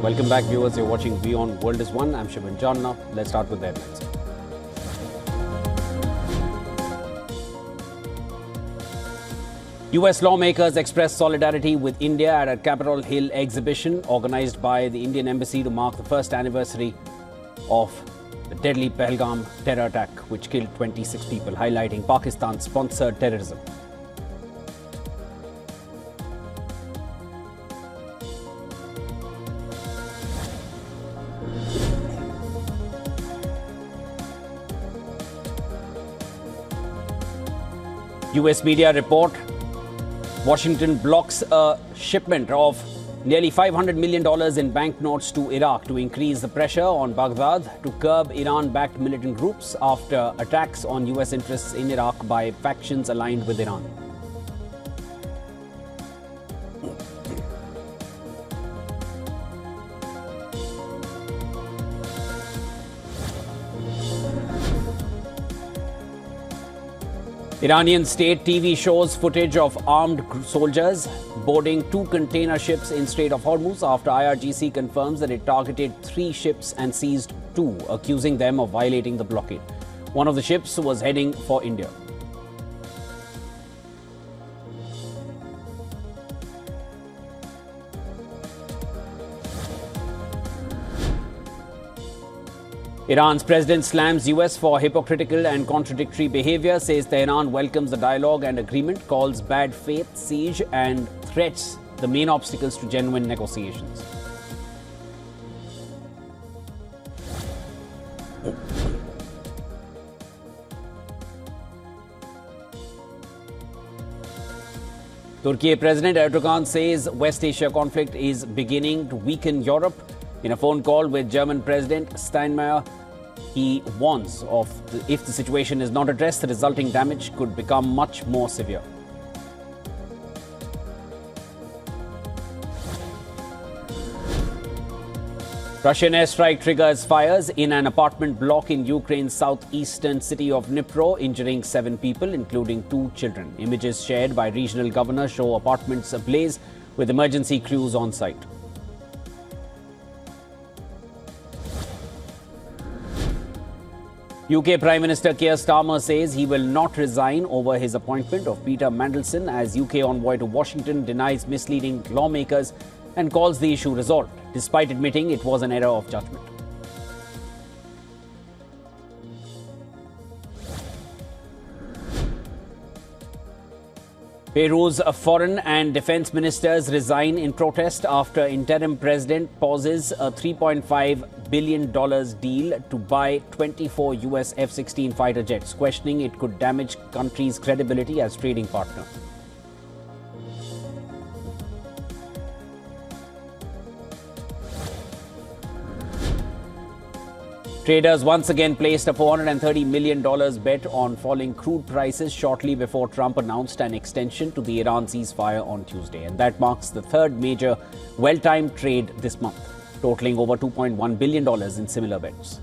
Welcome back, viewers. You're watching WION World is One. I'm Shipment. Now, let's start with the headlines. US lawmakers expressed solidarity with India at a Capitol Hill exhibition organized by the Indian Embassy to mark the first anniversary of the deadly Pahalgam terror attack, which killed 26 people, highlighting Pakistan-sponsored terrorism. US media report Washington blocks a shipment of nearly $500 million in banknotes to Iraq to increase the pressure on Baghdad to curb Iran-backed militant groups after attacks on US interests in Iraq by factions aligned with Iran. Iranian state TV shows footage of armed soldiers boarding 2 container ships in Strait of Hormuz after IRGC confirms that it targeted 3 ships and seized 2, accusing them of violating the blockade. One of the ships was heading for India. Iran's president slams US for hypocritical and contradictory behavior, says Tehran welcomes the dialogue and agreement, calls bad faith, siege and threats the main obstacles to genuine negotiations. Turkey President Erdogan says West Asia conflict is beginning to weaken Europe. In a phone call with German President Steinmeier, he warns if the situation is not addressed, the resulting damage could become much more severe. Russian airstrike triggers fires in an apartment block in Ukraine's southeastern city of Dnipro, injuring 7 people, including 2 children. Images shared by regional governors show apartments ablaze with emergency crews on site. UK Prime Minister Keir Starmer says he will not resign over his appointment of Peter Mandelson as UK envoy to Washington, denies misleading lawmakers and calls the issue resolved, despite admitting it was an error of judgment. Peru's foreign and defense ministers resign in protest after interim president pauses a $3.5 billion deal to buy 24 US F-16 fighter jets, questioning it could damage country's credibility as trading partner. Traders once again placed a $430 million bet on falling crude prices shortly before Trump announced an extension to the Iran ceasefire on Tuesday. And that marks the third major well-timed trade this month, totaling over $2.1 billion in similar bets.